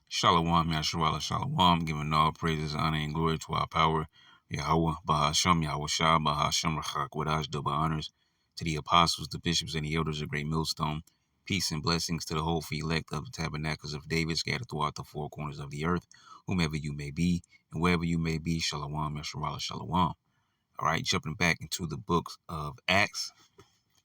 Shalom, Yasharala, Shalom, giving all praises, honor, and glory to our power, Yahweh, Bahasham, Yahweh Shah, Bahasham, Rachak, Wadash, double honors to the apostles, the bishops, and the elders of Great Millstone. Peace and blessings to the whole elect of the tabernacles of David, scattered throughout the four corners of the earth, whomever you may be, and wherever you may be, Shalom, Yasharala, Shalom. All right, jumping back into the book of Acts.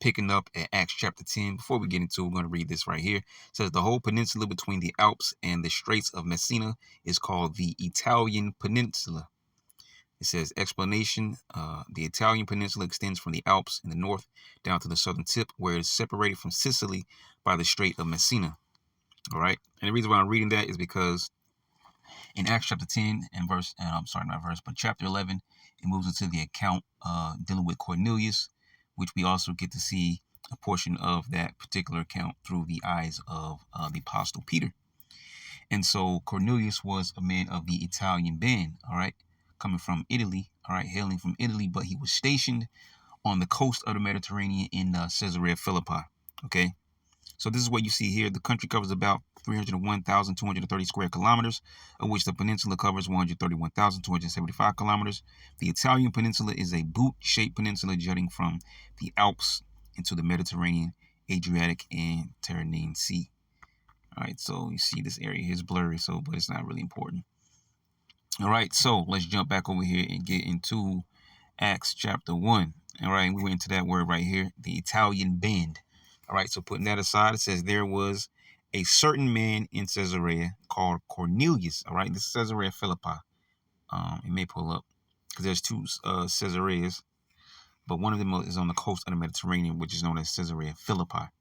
Picking up at Acts chapter 10. Before we get into it, we're going to read this right here. It says, the whole peninsula between the Alps and the Straits of Messina is called the Italian Peninsula. It says, explanation, the Italian Peninsula extends from the Alps in the north down to the southern tip, where it is separated from Sicily by the Strait of Messina. All right. And the reason why I'm reading that is because in Acts chapter 10 and chapter 11, it moves into the account dealing with Cornelius, which we also get to see a portion of that particular account through the eyes of the Apostle Peter. And so Cornelius was a man of the Italian band, all right, coming from Italy, all right, hailing from Italy, but he was stationed on the coast of the Mediterranean in Caesarea Philippi, okay? So this is what you see here. The country covers about 301,230 square kilometers, of which the peninsula covers 131,275 kilometers. The Italian peninsula is a boot-shaped peninsula jutting from the Alps into the Mediterranean, Adriatic, and Tyrrhenian Sea. All right, so you see this area here is blurry, but it's not really important. All right, so let's jump back over here and get into Acts chapter 1. All right, we went into that word right here, the Italian band. All right, so putting that aside, it says there was a certain man in Caesarea called Cornelius. All right, this is Caesarea Philippi. It may pull up because there's two Caesareas, but one of them is on the coast of the Mediterranean, which is known as Caesarea Philippi.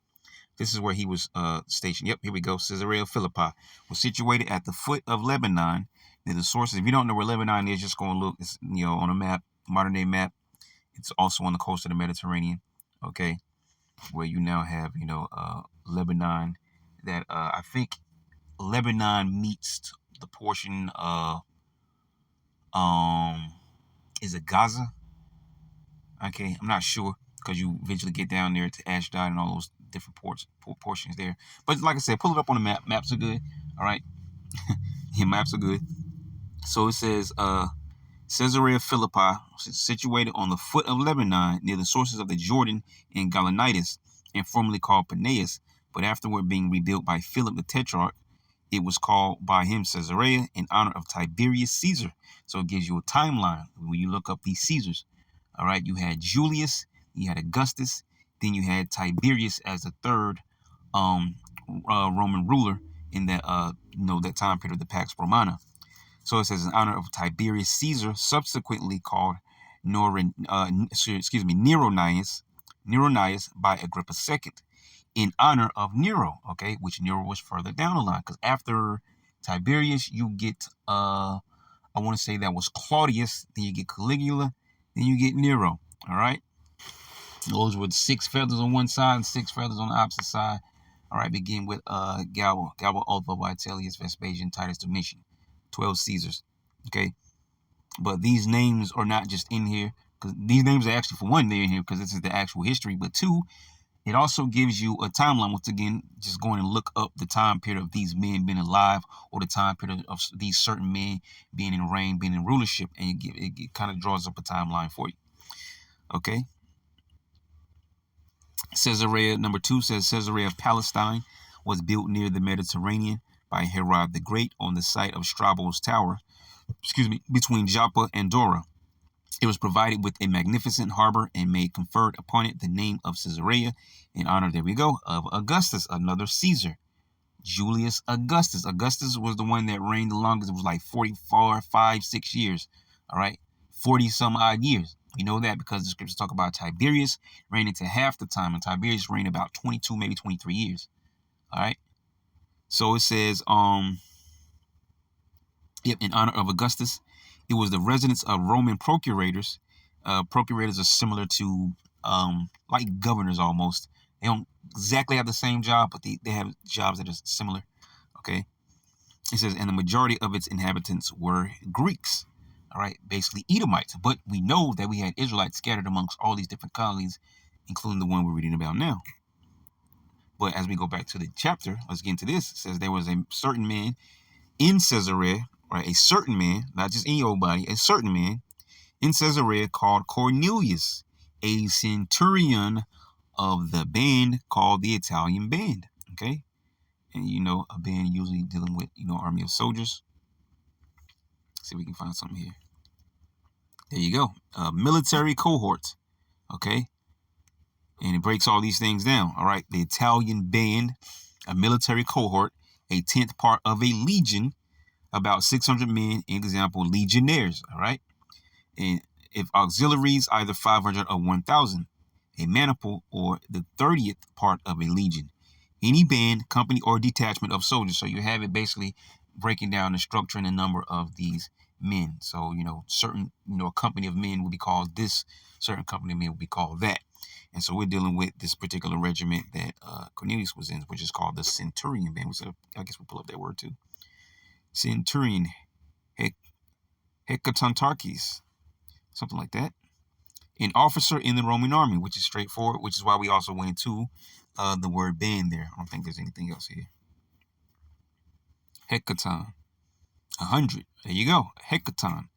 This is where he was stationed. Yep, here we go. Caesarea Philippi was situated at the foot of Lebanon. Near the sources. If you don't know where Lebanon is, just go and look. It's on a map, modern day map. It's also on the coast of the Mediterranean. Okay, where you now have Lebanon. That I think Lebanon meets the portion is it Gaza? Okay, I'm not sure because you eventually get down there to Ashdod and all those different portions there. But like I said, pull it up on the map. Maps are good. All right, yeah, maps are good. So it says Caesarea Philippi, situated on the foot of Lebanon near the sources of the Jordan and Galanitis, and formerly called Paneas, but afterward being rebuilt by Philip the Tetrarch, it was called by him Caesarea in honor of Tiberius Caesar. So it gives you a timeline when you look up these Caesars. All right, you had Julius, you had Augustus, then you had Tiberius as the third Roman ruler in that that time period of the Pax Romana. So it says in honor of Tiberius Caesar, subsequently called Neronius by Agrippa II, in honor of Nero, okay, which Nero was further down the line. Because after Tiberius, you get, I want to say that was Claudius, then you get Caligula, then you get Nero, all right? Those were 6 feathers on one side and 6 feathers on the opposite side. All right, begin with Galba, Otho, Vitellius, Vespasian, Titus, Domitian. 12 Caesars, okay? But these names are not just in here, because these names are actually, for one, they're in here because this is the actual history, but two, it also gives you a timeline. Once again, just going and look up the time period of these men being alive, or the time period of these certain men being in reign, being in rulership, and it kind of draws up a timeline for you, okay? Caesarea, number 2, says Caesarea of Palestine was built near the Mediterranean by Herod the Great on the site of Strabo's Tower, between Joppa and Dora. It was provided with a magnificent harbor and may conferred upon it the name of Caesarea in honor, there we go, of Augustus, another Caesar. Julius Augustus. Augustus was the one that reigned the longest. It was like 44, 5, 6 years. All right, 40 some odd years. We know that because the scriptures talk about Tiberius reigning to half the time, and Tiberius reigned about 22, maybe 23 years. All right. So it says, in honor of Augustus, it was the residence of Roman procurators. Procurators are similar to like governors almost. They don't exactly have the same job, but they have jobs that are similar. Okay. It says, and the majority of its inhabitants were Greeks. All right, basically Edomites. But we know that we had Israelites scattered amongst all these different colonies, including the one we're reading about now. But as we go back to the chapter, let's get into this. It says there was a certain man in Caesarea, right, a certain man, not just any old body, a certain man in Caesarea called Cornelius, a centurion of the band called the Italian band. Okay. And a band usually dealing with, army of soldiers. Let's see if we can find something here. There you go. A military cohort. Okay. And it breaks all these things down. All right. The Italian band, a military cohort, a 10th part of a legion, about 600 men, example, legionnaires. All right. And if auxiliaries, either 500 or 1,000, a maniple, or the 30th part of a legion. Any band, company, or detachment of soldiers. So you have it basically breaking down the structure and the number of these men. So, certain, a company of men would be called this, certain company of men would be called that. And so we're dealing with this particular regiment that Cornelius was in, which is called the Centurion band. So I guess we'll pull up that word too. Centurion, Hekatontarches, something like that. An officer in the Roman army, which is straightforward, which is why we also went to the word band there. I don't think there's anything else here. Hecaton, 100. There you go. Hecaton.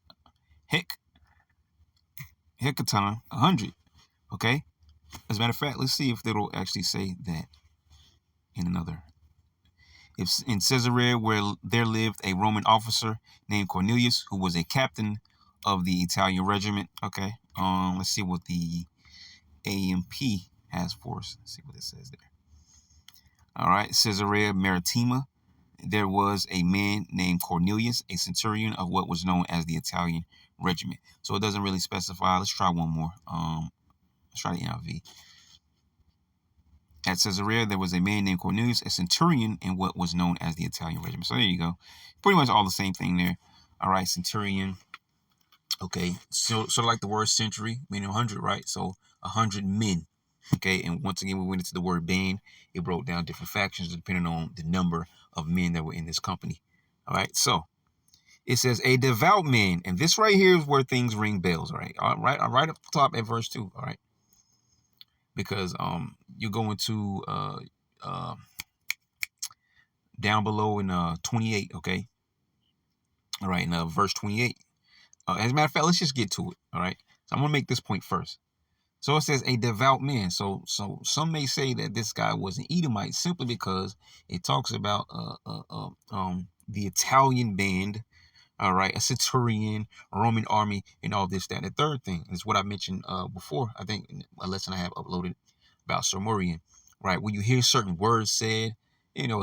Hecaton, 100. Okay? As a matter of fact, let's see if it'll actually say that in another. If in Caesarea, where there lived a Roman officer named Cornelius, who was a captain of the Italian regiment. Okay. Let's see what the AMP has for us. Let's see what it says there. All right. Caesarea Maritima. There was a man named Cornelius, a centurion of what was known as the Italian regiment. So it doesn't really specify. Let's try one more. Let's try the NIV. At Caesarea, there was a man named Cornelius, a centurion in what was known as the Italian regiment. So there you go. Pretty much all the same thing there. All right, centurion. Okay, so like the word century, meaning 100, right? So 100 men. Okay, and once again, we went into the word band. It broke down different factions depending on the number of men that were in this company. All right, so it says a devout man, and this right here is where things ring bells. All right, right up the top at verse 2. All right, because you go into down below in 28. Okay, all right, in verse 28. As a matter of fact, let's just get to it. All right, so I'm gonna make this point first. So it says a devout man. So some may say that this guy was an Edomite simply because it talks about the Italian band, all right, a centurion, a Roman army, and all this, that. And the third thing is what I mentioned before, I think in a lesson I have uploaded about Sormorian, right? When you hear certain words said,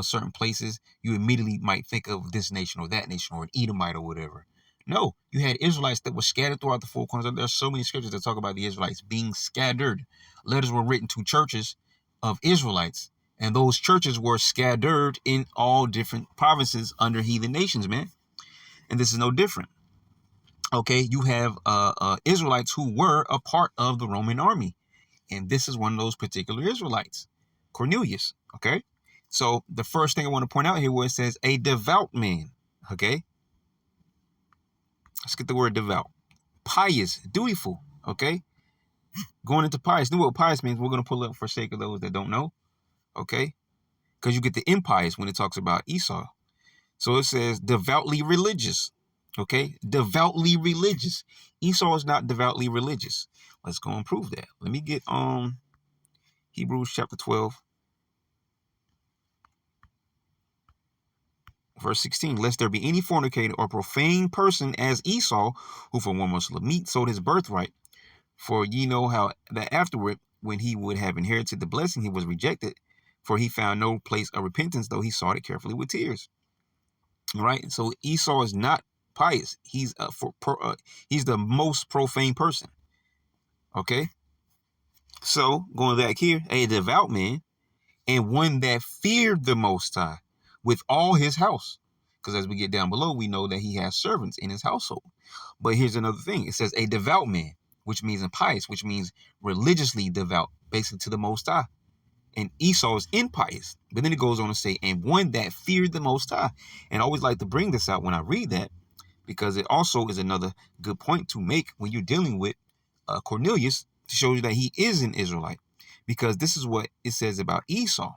certain places, you immediately might think of this nation or that nation or an Edomite or whatever. No, you had Israelites that were scattered throughout the four corners. There's so many scriptures that talk about the Israelites being scattered. Letters were written to churches of Israelites, and those churches were scattered in all different provinces under heathen nations, man. And this is no different. Okay, you have Israelites who were a part of the Roman army, and this is one of those particular Israelites, Cornelius. Okay, so the first thing I want to point out here where it says a devout man. Okay. Let's get the word devout. Pious, dutiful, okay? Going into pious. Know what pious means? We're going to pull up for sake of those that don't know, okay? Because you get the impious when it talks about Esau. So it says devoutly religious, okay? Devoutly religious. Esau is not devoutly religious. Let's go and prove that. Let me get Hebrews chapter 12. Verse 16, lest there be any fornicator or profane person as Esau, who for one morsel of meat sold his birthright. For ye know how that afterward, when he would have inherited the blessing, he was rejected, for he found no place of repentance, though he sought it carefully with tears. All right, so Esau is not pious. He's he's the most profane person. Okay, so going back here, a devout man and one that feared the Most High with all his house. Because as we get down below, we know that he has servants in his household. But here's another thing. It says a devout man, which means impious, which means religiously devout, basically to the Most High. And Esau is impious. But then it goes on to say, and one that feared the Most High. And I always like to bring this out when I read that, because it also is another good point to make when you're dealing with Cornelius, to show you that he is an Israelite. Because this is what it says about Esau.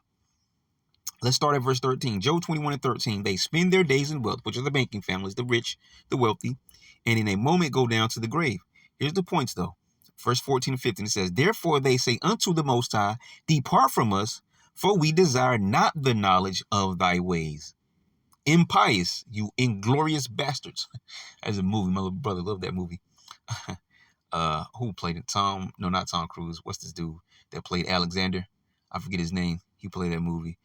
Let's start at verse 13. Job 21 and 13. They spend their days in wealth, which are the banking families, the rich, the wealthy, and in a moment go down to the grave. Here's the points, though. Verse 14 and 15, it says, therefore they say unto the Most High, depart from us, for we desire not the knowledge of thy ways. Impious, you inglorious bastards. That's a movie. My little brother loved that movie. Who played it? No, not Tom Cruise. What's this dude that played Alexander? I forget his name. He played that movie.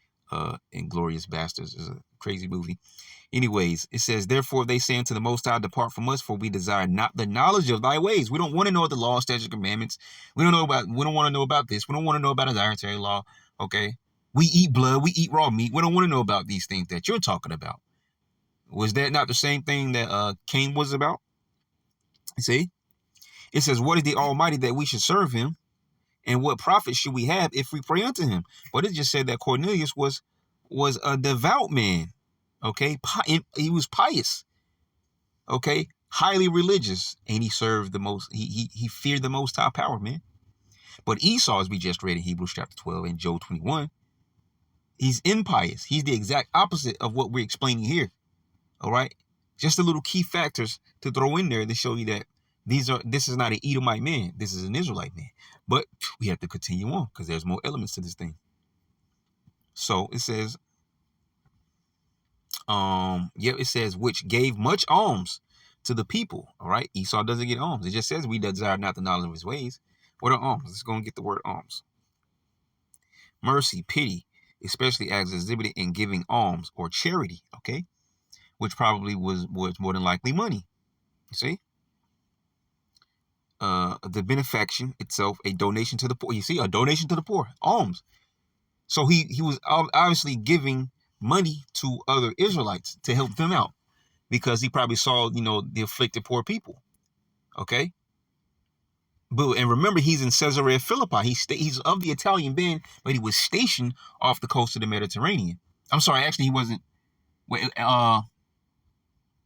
Inglorious Bastards is a crazy movie. Anyways, it says, therefore they say unto the Most High, depart from us, for we desire not the knowledge of thy ways. We don't want to know the law, statutes, commandments. We don't want to know about this. We don't want to know about a dietary law. Okay. We eat blood. We eat raw meat. We don't want to know about these things that you're talking about. Was that not the same thing that Cain was about? You see? It says, what is the Almighty that we should serve him? And what profit should we have if we pray unto him? But it just said that Cornelius was a devout man. Okay. He was pious. Okay. Highly religious. And he served the most, he feared the Most High power, man. But Esau, as we just read in Hebrews chapter 12 and Job 21, he's impious. He's the exact opposite of what we're explaining here. All right. Just a little key factors to throw in there to show you that this is not an Edomite man. This is an Israelite man. But we have to continue on because there's more elements to this thing. So it says, it says, which gave much alms to the people. All right. Esau doesn't get alms. It just says we desire not the knowledge of his ways. What are alms? Let's go and get the word alms. Mercy, pity, especially as exhibited in giving alms or charity. Okay. Which probably was more than likely money. You see? The benefaction itself, a donation to the poor. You see, a donation to the poor, alms. So he was obviously giving money to other Israelites to help them out because he probably saw, the afflicted poor people. Okay. And remember, he's in Caesarea Philippi. He's of the Italian band, but he was stationed off the coast of the Mediterranean. I'm sorry, actually, he wasn't.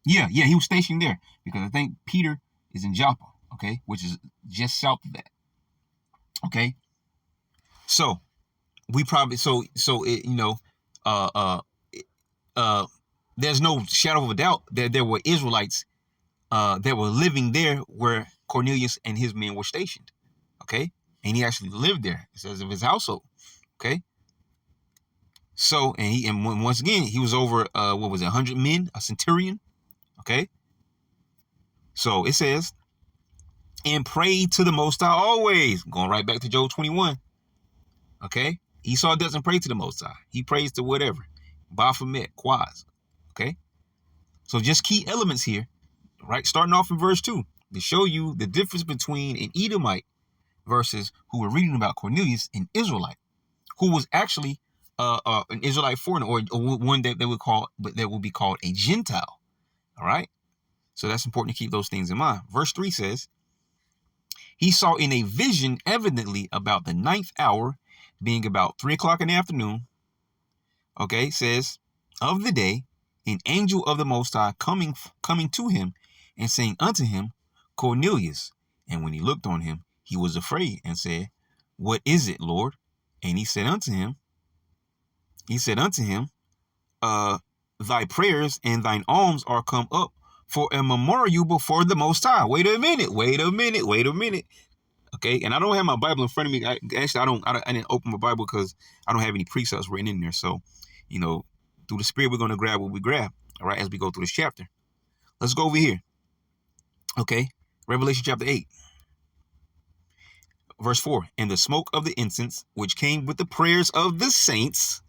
Yeah, he was stationed there because I think Peter is in Joppa. Okay, which is just south of that. Okay, so we probably there's no shadow of a doubt that there were Israelites that were living there where Cornelius and his men were stationed. Okay, and he actually lived there. It says of his household. Okay, so and once again he was over 100 men, a centurion. Okay, so it says, and prayed to the Most High always. Going right back to Job 21. Okay? Esau doesn't pray to the Most High. He prays to whatever. Baphomet, Quaz. Okay? So just key elements here, right? Starting off in verse 2 to show you the difference between an Edomite versus who we're reading about Cornelius, an Israelite, who was actually an Israelite foreigner or one that will be called a Gentile. All right? So that's important to keep those things in mind. Verse 3 says, he saw in a vision evidently about the 9th hour, being about 3 o'clock in the afternoon. Okay, says, of the day, an angel of the Most High coming to him and saying unto him, Cornelius. And when he looked on him, he was afraid and said, what is it, Lord? And he said unto him, thy prayers and thine alms are come up for a memorial before the Most High. Wait a minute. Okay, and I don't have my Bible in front of me. I didn't open my Bible because I don't have any precepts written in there. So, through the Spirit, we're going to grab what we grab. All right, as we go through this chapter. Let's go over here. Okay, Revelation chapter 8, verse 4. And the smoke of the incense, which came with the prayers of the saints,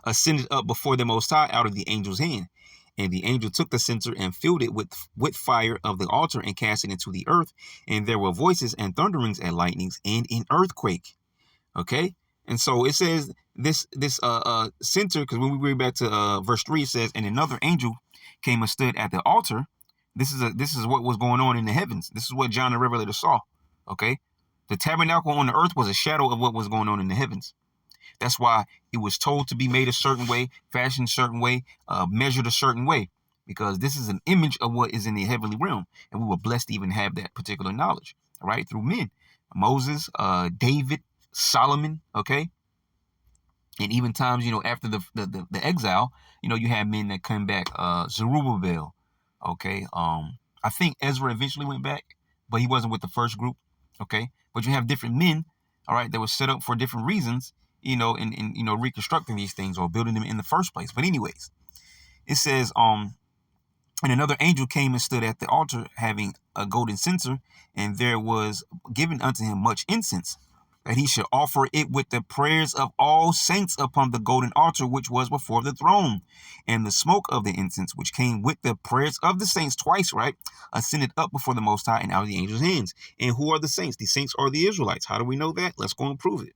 ascended up before the Most High out of the angel's hand. And the angel took the censer and filled it with fire of the altar and cast it into the earth. And there were voices and thunderings and lightnings and an earthquake. Okay. And so it says this censer, because when we read back to verse 3, it says, and another angel came and stood at the altar. This is what was going on in the heavens. This is what John the Revelator saw. Okay. The tabernacle on the earth was a shadow of what was going on in the heavens. That's why it was told to be made a certain way, fashioned a certain way, measured a certain way, because this is an image of what is in the heavenly realm. And we were blessed to even have that particular knowledge, all right, through men. Moses, David, Solomon, okay? And even times, after the exile, you had men that come back. Zerubbabel, okay. I think Ezra eventually went back, but he wasn't with the first group, okay. But you have different men, all right, that were set up for different reasons, in reconstructing these things or building them in the first place. But anyways, it says, and another angel came and stood at the altar, having a golden censer, and there was given unto him much incense, that he should offer it with the prayers of all saints upon the golden altar which was before the throne. And the smoke of the incense, which came with the prayers of the saints twice, right, ascended up before the Most High and out of the angel's hands. And who are the saints? The saints are the Israelites. How do we know that? Let's go and prove it.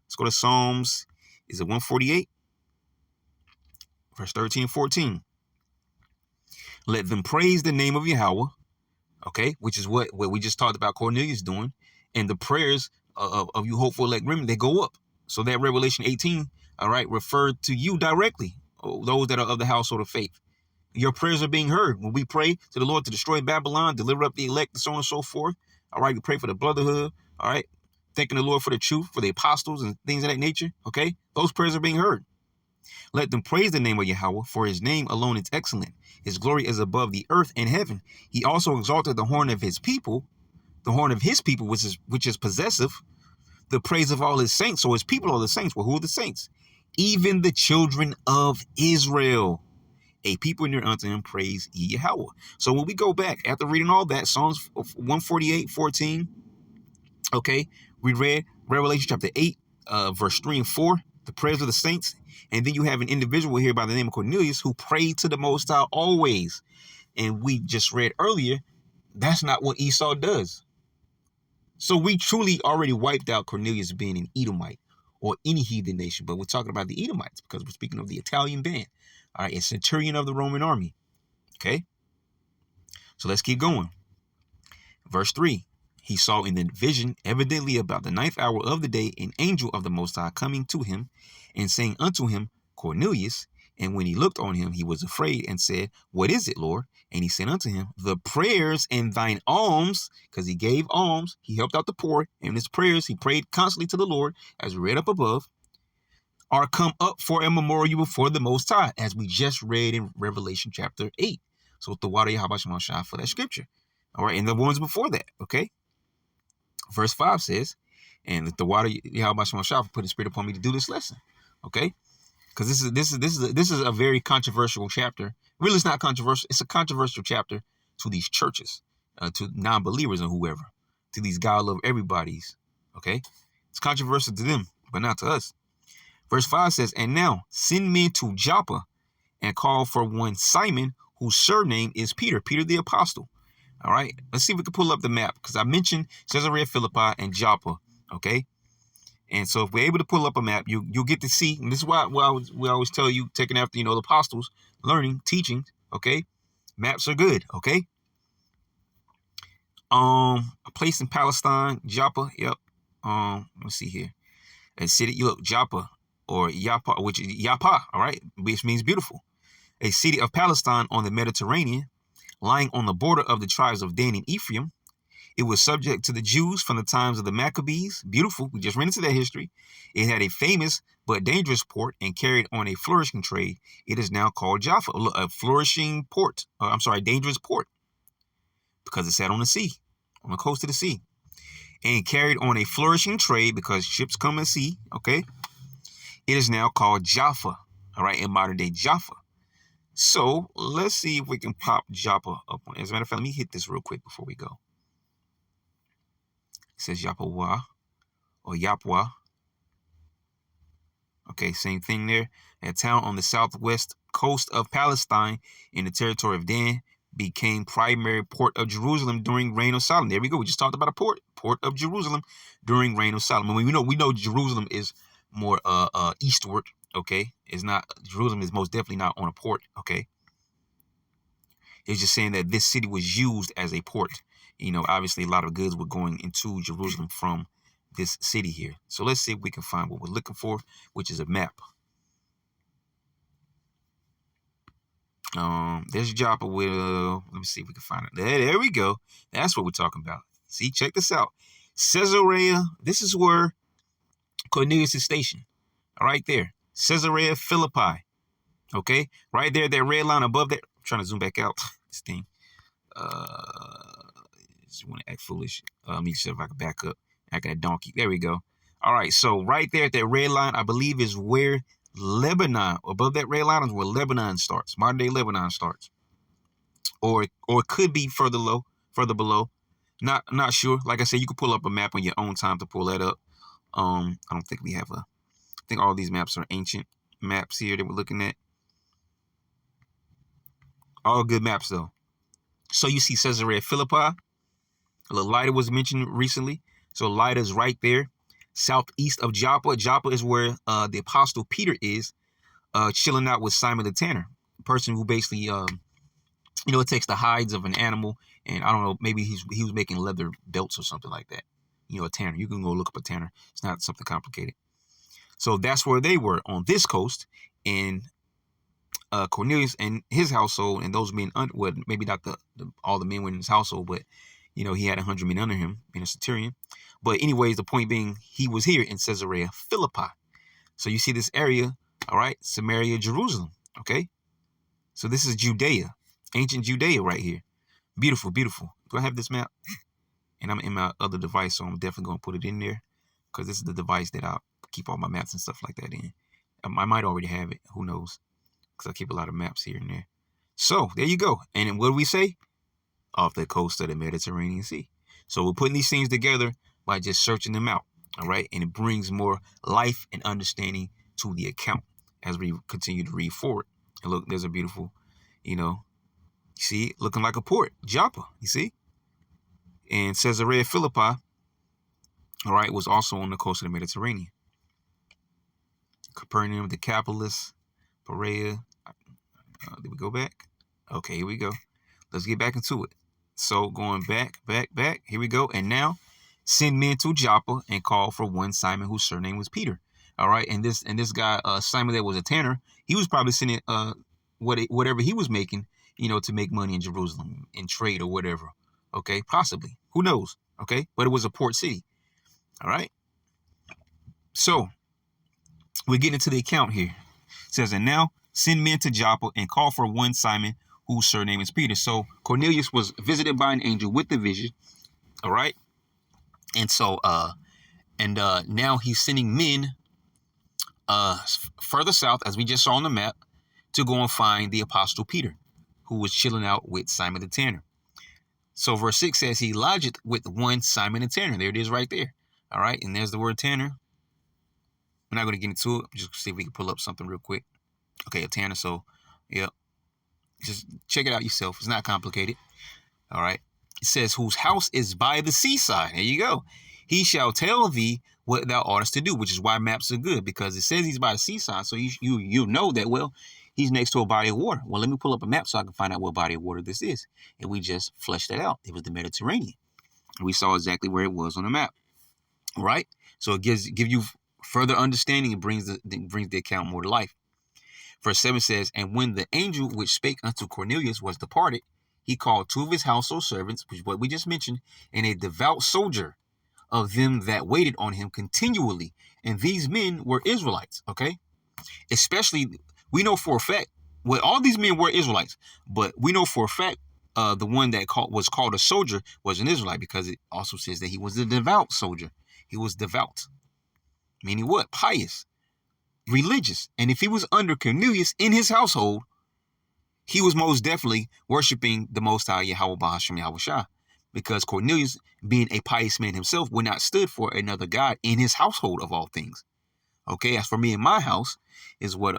Let's go to Psalms, is it 148? Verse 13 and 14. Let them praise the name of Yahweh, okay, which is what we just talked about Cornelius doing, and the prayers of you hopeful elect remnant, they go up. So that Revelation 18, all right, referred to you directly, those that are of the household of faith. Your prayers are being heard. When we pray to the Lord to destroy Babylon, deliver up the elect, and so on and so forth, all right, we pray for the brotherhood, all right, thanking the Lord for the truth, for the apostles and things of that nature, okay, those prayers are being heard. Let them praise the name of Yahweh, for his name alone is excellent. His glory is above the earth and heaven. He also exalted the horn of his people, which is possessive, the praise of all his saints. So his people are the saints. Well, who are the saints? Even the children of Israel. A people near unto him, praise ye Yahweh. So when we go back, after reading all that, Psalms 148:14, okay, we read Revelation chapter 8, verse 3 and 4, the prayers of the saints. And then you have an individual here by the name of Cornelius who prayed to the Most High always. And we just read earlier, that's not what Esau does. So we truly already wiped out Cornelius being an Edomite or any heathen nation. But we're talking about the Edomites because we're speaking of the Italian band. All right, a centurion of the Roman army. Okay, so let's keep going. Verse 3. He saw in the vision, evidently about the ninth hour of the day, an angel of the Most High coming to him and saying unto him, Cornelius. And when he looked on him, he was afraid and said, What is it, Lord? And he said unto him, The prayers and thine alms, because he gave alms, he helped out the poor, and his prayers, he prayed constantly to the Lord, as we read up above, are come up for a memorial before the Most High, as we just read in Revelation chapter 8. So the water Yahweh for that scripture. All right, and the ones before that, okay? Verse 5 says, and the water Yahweh put his spirit upon me to do this lesson. Okay? Because this is a very controversial chapter. Really, it's not controversial. It's a controversial chapter to these churches, to non-believers and whoever, to these God love everybody's. Okay? It's controversial to them, but not to us. Verse 5 says, and now send men to Joppa and call for one Simon, whose surname is Peter, Peter the apostle. All right, let's see if we can pull up the map, because I mentioned Caesarea Philippi and Joppa. Okay, and so if we're able to pull up a map, you'll get to see. And this is why we always tell you, taking after the apostles, learning, teaching. Okay, maps are good. Okay, a place in Palestine, Joppa. Yep. Let's see here. A city. You look, Joppa or Yapa, which is Yapa. All right, which means beautiful. A city of Palestine on the Mediterranean, lying on the border of the tribes of Dan and Ephraim. It was subject to the Jews from the times of the Maccabees. Beautiful. We just ran into that history. It had a famous but dangerous port and carried on a flourishing trade. It is now called Jaffa, a flourishing port. Dangerous port, because it sat on the sea, on the coast of the sea, and carried on a flourishing trade because ships come at sea. Okay, it is now called Jaffa. All right, in modern day Jaffa. So let's see if we can pop Joppa up on. As a matter of fact, let me hit this real quick before we go. It says Yapwa or Yapwa. Okay, same thing there. A town on the southwest coast of Palestine in the territory of Dan became primary port of Jerusalem during reign of Solomon. There we go. We just talked about a port of Jerusalem during reign of Solomon. We know Jerusalem is more eastward. Okay, it's not. Jerusalem is most definitely not on a port. Okay. It's just saying that this city was used as a port. Obviously a lot of goods were going into Jerusalem from this city here. So let's see if we can find what we're looking for, which is a map. There's Joppa with, let me see if we can find it. There we go. That's what we're talking about. See, check this out. Caesarea, this is where Cornelius is stationed. Right there. Caesarea Philippi. Okay? Right there, that red line above that. I'm trying to zoom back out. This thing. Just want to act foolish. Let me see if I can back up. I got a donkey. There we go. All right. So right there at that red line, I believe is where Lebanon, above that red line is where Lebanon starts. Modern day Lebanon starts. Or it could be further below. Not sure. Like I said, you can pull up a map on your own time to pull that up. I don't think we have I think all these maps are ancient maps here that we're looking at. All good maps though. So you see Caesarea Philippi. Lydda was mentioned recently. So Lydda is right there, southeast of Joppa. Joppa is where the apostle Peter is, chilling out with Simon the Tanner, a person who basically, it takes the hides of an animal, and I don't know, maybe he was making leather belts or something like that. A tanner. You can go look up a tanner. It's not something complicated. So that's where they were on this coast, and Cornelius and his household, and those men, well, maybe not all the men were in his household, but he had 100 men under him, being a centurion. But anyways, the point being, he was here in Caesarea Philippi. So you see this area, all right, Samaria, Jerusalem, okay? So this is Judea, ancient Judea right here. Beautiful, beautiful. Do I have this map? And I'm in my other device, so I'm definitely going to put it in there because this is the device that I keep all my maps and stuff like that in. I might already have it. Who knows? Because I keep a lot of maps here and there. So there you go. And then what do we say? Off the coast of the Mediterranean Sea. So we're putting these things together by just searching them out. All right. And it brings more life and understanding to the account as we continue to read forward. And look, there's a beautiful, you see, looking like a port, Joppa, you see? And Caesarea Philippi, all right, was also on the coast of the Mediterranean. Capernaum, Decapolis, Perea. Did we go back? Okay, here we go. Let's get back into it. So going back. Here we go. And now send men to Joppa and call for one Simon whose surname was Peter. All right. And this guy, Simon, that was a tanner, he was probably sending whatever he was making, to make money in Jerusalem, in trade or whatever. Okay, possibly. Who knows? Okay, but it was a port city. All right. So we're getting into the account here. It says, and now send men to Joppa and call for one Simon whose surname is Peter. So Cornelius was visited by an angel with the vision. All right. And so now he's sending men further south, as we just saw on the map, to go and find the apostle Peter, who was chilling out with Simon the Tanner. So verse 6 says he lodged with one Simon the Tanner. There it is right there. All right. And there's the word Tanner. We're not going to get into it. Just see if we can pull up something real quick. Okay, a Tanner. So, yeah. Just check it out yourself. It's not complicated. All right. It says, whose house is by the seaside. There you go. He shall tell thee what thou oughtest to do, which is why maps are good, because it says he's by the seaside. So you know that, well, he's next to a body of water. Well, let me pull up a map so I can find out what body of water this is. And we just fleshed that out. It was the Mediterranean. We saw exactly where it was on the map. All right. So it gives you further understanding and brings the account more to life. Verse 7 says, and when the angel which spake unto Cornelius was departed, he called two of his household servants, which is what we just mentioned, and a devout soldier of them that waited on him continually. And these men were Israelites, okay? Especially, we know for a fact, well, all these men were Israelites, but we know for a fact the one that was called a soldier was an Israelite, because it also says that he was a devout soldier. He was devout, meaning what? Pious, religious. And if he was under Cornelius in his household, he was most definitely worshiping the Most High Yahweh Bahasham Yahushua, because Cornelius, being a pious man himself, would not stood for another God in his household of all things. Okay, as for me and my house, is what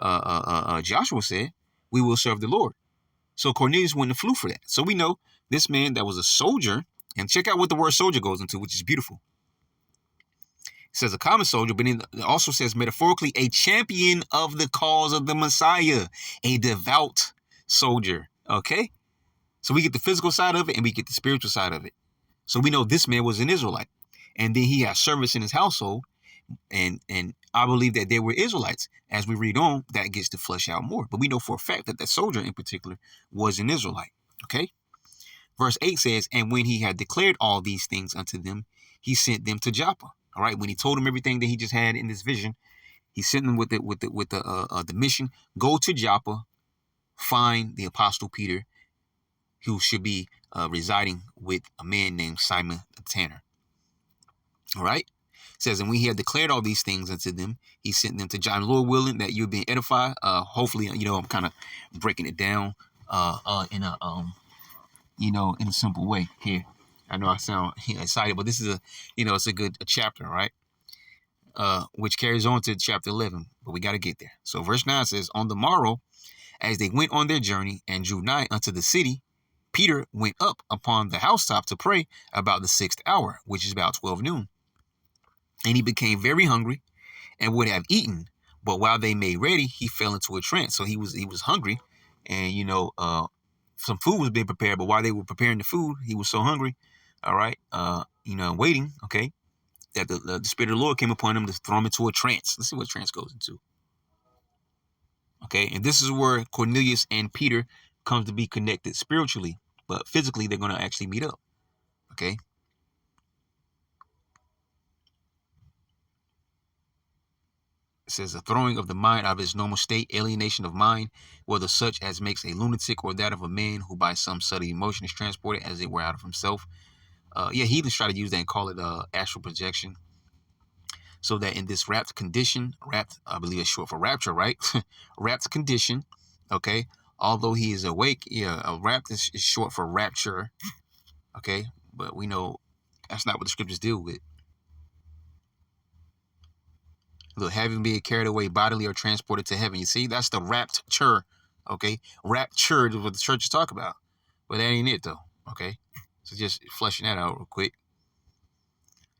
Joshua said, we will serve the Lord. So Cornelius wouldn't have flew for that. So we know this man that was a soldier, and check out what the word soldier goes into, which is beautiful. It says a common soldier, but it also says metaphorically a champion of the cause of the Messiah, a devout soldier. Okay, so we get the physical side of it and we get the spiritual side of it. So we know this man was an Israelite, and then he had service in his household, and I believe that they were Israelites. As we read on, that gets to flesh out more, but we know for a fact that that soldier in particular was an Israelite. Okay, verse 8 says, and when he had declared all these things unto them, he sent them to Joppa. All right, when he told them everything that he just had in this vision, He sent them with the mission: go to Joppa, find the apostle Peter, who should be residing with a man named Simon the Tanner. All right. It says, and when he had declared all these things unto them, he sent them to John. Lord willing, that you're being edified. Hopefully, I'm kind of breaking it down in a in a simple way here. I know I sound excited, but this is it's a good chapter, right? Which carries on to chapter 11, but we got to get there. So verse 9 says, on the morrow, as they went on their journey and drew nigh unto the city, Peter went up upon the housetop to pray about the 6th hour, which is about 12 noon. And he became very hungry and would have eaten, but while they made ready, he fell into a trance. So he was hungry, and some food was being prepared, but while they were preparing the food, he was so hungry, all right, waiting, okay, that the Spirit of the Lord came upon him to throw him into a trance. Let's see what trance goes into. Okay, and this is where Cornelius and Peter comes to be connected spiritually, but physically they're going to actually meet up. Okay. It says a throwing of the mind out of its normal state, alienation of mind, whether such as makes a lunatic or that of a man who by some subtle emotion is transported as it were out of himself. Heathens try to use that and call it astral projection. So that in this rapt condition, I believe it's short for rapture, right? Rapt condition, okay? Although he is awake, rapt is short for rapture, okay? But we know that's not what the scriptures deal with. Look, having been carried away bodily or transported to heaven. You see, that's the rapture, okay? Rapture is what the churches talk about. But that ain't it, though, okay? So just fleshing that out real quick.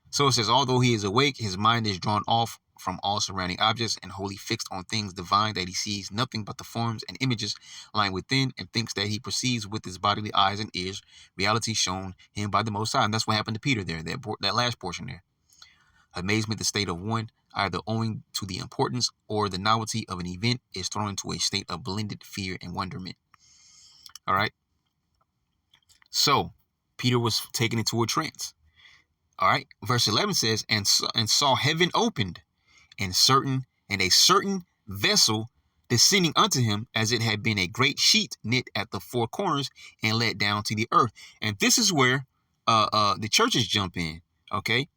So it says, although he is awake, his mind is drawn off from all surrounding objects and wholly fixed on things divine, that he sees nothing but the forms and images lying within, and thinks that he perceives with his bodily eyes and ears reality shown him by the Most High. And that's what happened to Peter there, that last portion there. Amazement, the state of one, either owing to the importance or the novelty of an event, is thrown into a state of blended fear and wonderment. All right. So Peter was taken into a trance. All right. Verse 11 says, and saw heaven opened, and a certain vessel descending unto him, as it had been a great sheet knit at the four corners and let down to the earth. And this is where the churches jump in. Okay.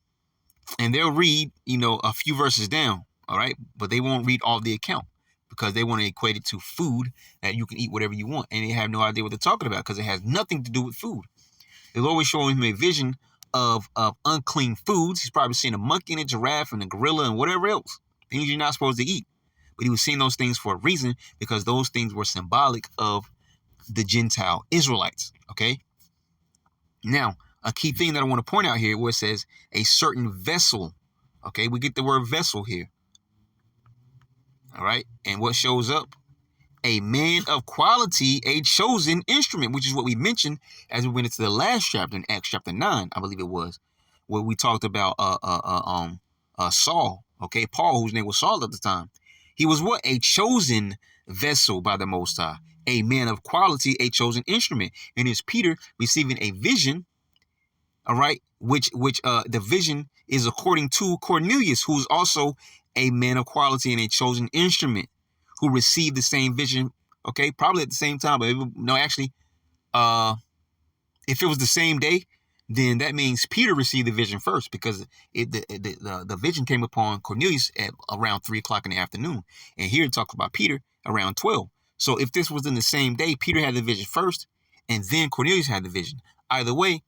And they'll read, a few verses down. All right. But they won't read all the account, because they want to equate it to food, that you can eat whatever you want. And they have no idea what they're talking about, because it has nothing to do with food. They're always showing him a vision of unclean foods. He's probably seen a monkey and a giraffe and a gorilla and whatever else, things you're not supposed to eat. But he was seeing those things for a reason, because those things were symbolic of the Gentile Israelites. Okay. Now, a key thing that I want to point out here, where it says a certain vessel. Okay. We get the word vessel here. All right. And what shows up? A man of quality, a chosen instrument, which is what we mentioned as we went into the last chapter in Acts chapter 9, I believe it was, where we talked about Saul, okay, Paul, whose name was Saul at the time. He was what? A chosen vessel by the Most High, a man of quality, a chosen instrument. And it's Peter receiving a vision, all right, which the vision is according to Cornelius, who's also a man of quality and a chosen instrument, who received the same vision, okay, probably at the same time, but if it was the same day, then that means Peter received the vision first, because the vision came upon Cornelius at around 3 o'clock in the afternoon, and here it talks about Peter around 12. So if this was in the same day, Peter had the vision first, and then Cornelius had the vision. Either way,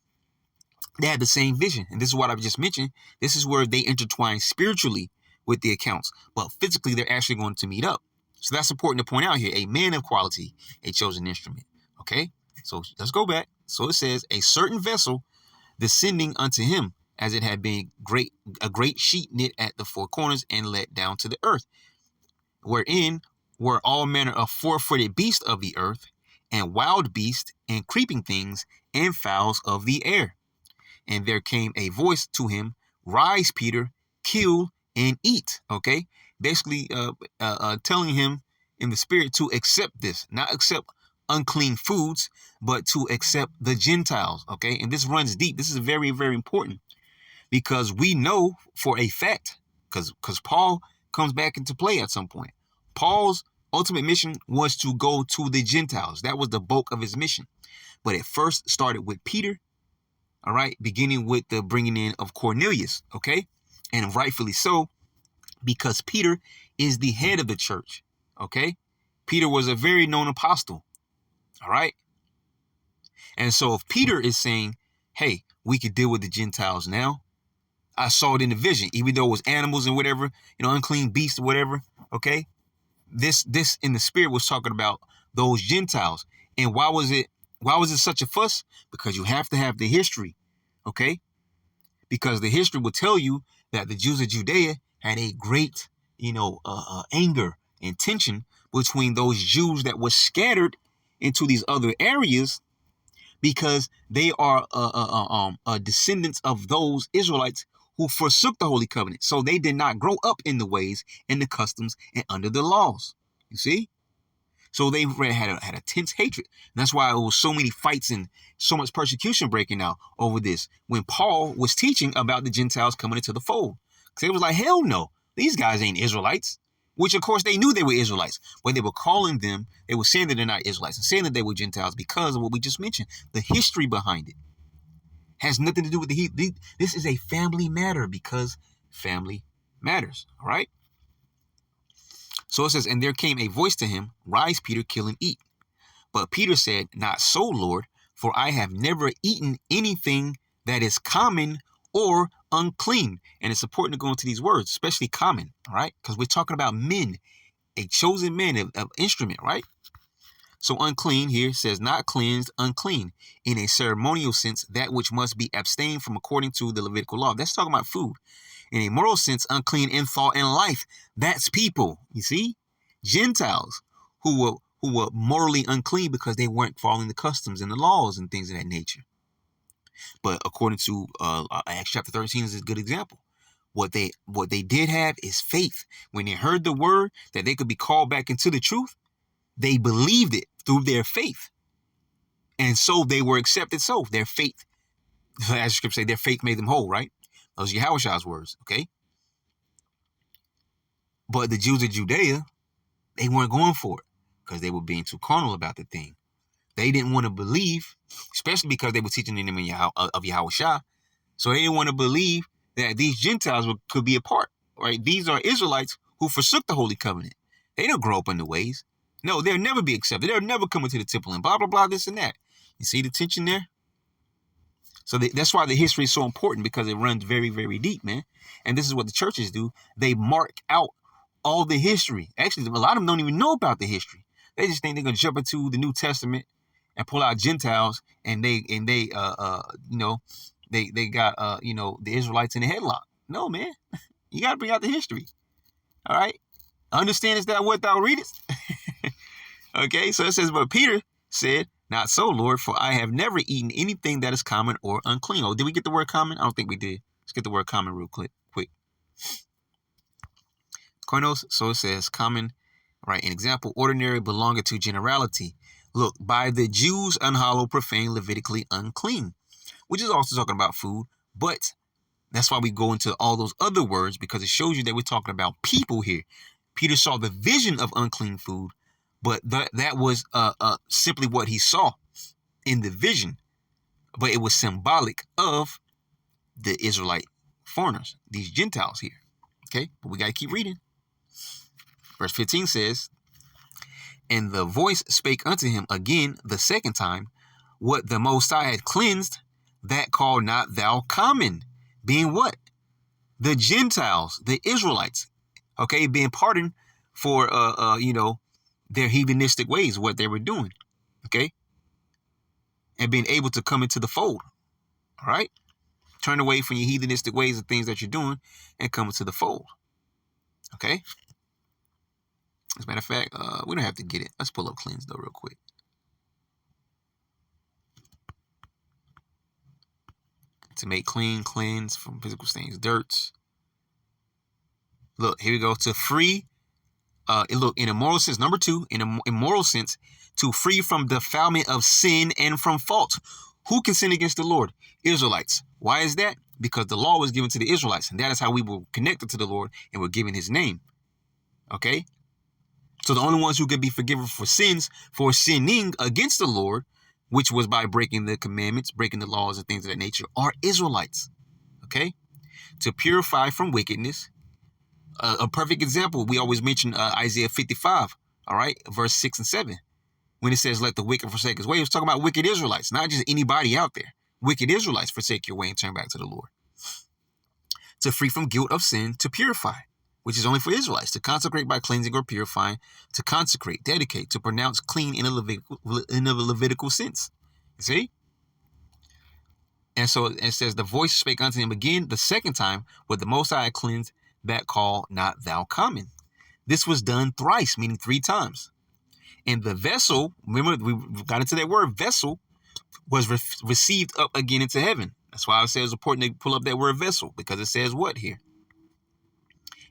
they had the same vision, and this is what I've just mentioned. This is where they intertwine spiritually with the accounts, but physically they're actually going to meet up. So that's important to point out here. A man of quality, a chosen instrument. Okay, so let's go back. So it says, a certain vessel descending unto him, as it had been a great sheet knit at the four corners and let down to the earth, wherein were all manner of four-footed beasts of the earth, and wild beasts, and creeping things, and fowls of the air. And there came a voice to him, rise, Peter, kill and eat. Okay. Basically telling him in the spirit to accept this, not accept unclean foods, but to accept the Gentiles. Okay. And this runs deep. This is very, very important, because we know for a fact, because Paul comes back into play at some point. Paul's ultimate mission was to go to the Gentiles. That was the bulk of his mission. But it first started with Peter, all right, beginning with the bringing in of Cornelius, okay? And rightfully so, because Peter is the head of the church, okay? Peter was a very known apostle, all right? And so if Peter is saying, hey, we could deal with the Gentiles now, I saw it in the vision, even though it was animals and whatever, unclean beasts or whatever, okay? This in the spirit was talking about those Gentiles. And why was it such a fuss? Because you have to have the history, okay? Because the history will tell you that the Jews of Judea had a great, anger and tension between those Jews that were scattered into these other areas, because they are descendants of those Israelites who forsook the Holy Covenant. So they did not grow up in the ways and the customs and under the laws. You see? So they had a tense hatred. And that's why it was so many fights and so much persecution breaking out over this when Paul was teaching about the Gentiles coming into the fold. Because it was like, hell no, these guys ain't Israelites. Which, of course, they knew they were Israelites. But they were calling them, they were saying that they're not Israelites and saying that they were Gentiles because of what we just mentioned. The history behind it has nothing to do with this is a family matter, because family matters, all right? So it says, and there came a voice to him, rise, Peter, kill and eat. But Peter said, not so, Lord, for I have never eaten anything that is common or unclean. And it's important to go into these words, especially common, all right? Because we're talking about men, a chosen man, of instrument, right? So unclean here says not cleansed, unclean. In a ceremonial sense, that which must be abstained from according to the Levitical law. That's talking about food. In a moral sense, unclean in thought and life. That's people, you see? Gentiles who were morally unclean because they weren't following the customs and the laws and things of that nature. But according to Acts chapter 13 is a good example. What they did have is faith. When they heard the word that they could be called back into the truth, they believed it through their faith. And so they were accepted. So their faith, as the scripture say, their faith made them whole, right? Those are Yahushua's words, okay? But the Jews of Judea, they weren't going for it because they were being too carnal about the thing. They didn't want to believe, especially because they were teaching the name of Yahushua. So they didn't want to believe that these Gentiles could be a part, right? These are Israelites who forsook the Holy Covenant. They don't grow up in the ways. No, they'll never be accepted. They'll never come into the temple and blah, blah, blah, this and that. You see the tension there? So that's why the history is so important, because it runs very, very deep, man. And this is what the churches do. They mark out all the history. Actually, a lot of them don't even know about the history. They just think they're going to jump into the New Testament and pull out Gentiles, and they got the Israelites in the headlock. No, man. You got to bring out the history. All right? Understandest thou what thou readest? Okay, so it says, but Peter said, not so, Lord, for I have never eaten anything that is common or unclean. Oh, did we get the word common? I don't think we did. Let's get the word common real quick. Koinos, so it says common, right? An example, ordinary, belonging to generality. Look, by the Jews, unhallowed, profane, Levitically unclean, which is also talking about food. But that's why we go into all those other words, because it shows you that we're talking about people here. Peter saw the vision of unclean food, but that was simply what he saw in the vision. But it was symbolic of the Israelite foreigners, these Gentiles here. Okay, but we got to keep reading. Verse 15 says, and the voice spake unto him again the second time, what the Most High had cleansed, that call not thou common. Being what? The Gentiles, the Israelites, okay, being pardoned for, their heathenistic ways, what they were doing, okay, and being able to come into the fold, all right? Turn away from your heathenistic ways and things that you're doing and come into the fold, okay? As a matter of fact, we don't have to get it. Let's pull up cleanse, though, real quick. To make clean, cleanse from physical stains, dirts. Look, here we go. To free, look, in a moral sense, number 2, in a moral sense, to free from defilement of sin and from fault. Who can sin against the Lord? Israelites. Why is that? Because the law was given to the Israelites, and that is how we were connected to the Lord and were given his name. Okay? So the only ones who could be forgiven for sins, for sinning against the Lord, which was by breaking the commandments, breaking the laws and things of that nature, are Israelites. Okay? To purify from wickedness. A perfect example, we always mention Isaiah 55, all right, verse 6 and 7. When it says, let the wicked forsake his way, it's talking about wicked Israelites, not just anybody out there. Wicked Israelites forsake your way and turn back to the Lord. To free from guilt of sin, to purify, which is only for Israelites. To consecrate by cleansing or purifying, to consecrate, dedicate, to pronounce clean in a Levitical sense. You see? And so it says, the voice spake unto him again the second time, with the Most High cleansed that call not thou common. This was done thrice, meaning 3 times. And the vessel, remember we got into that word vessel, was received up again into heaven. That's why I say it's important to pull up that word vessel, because it says what here?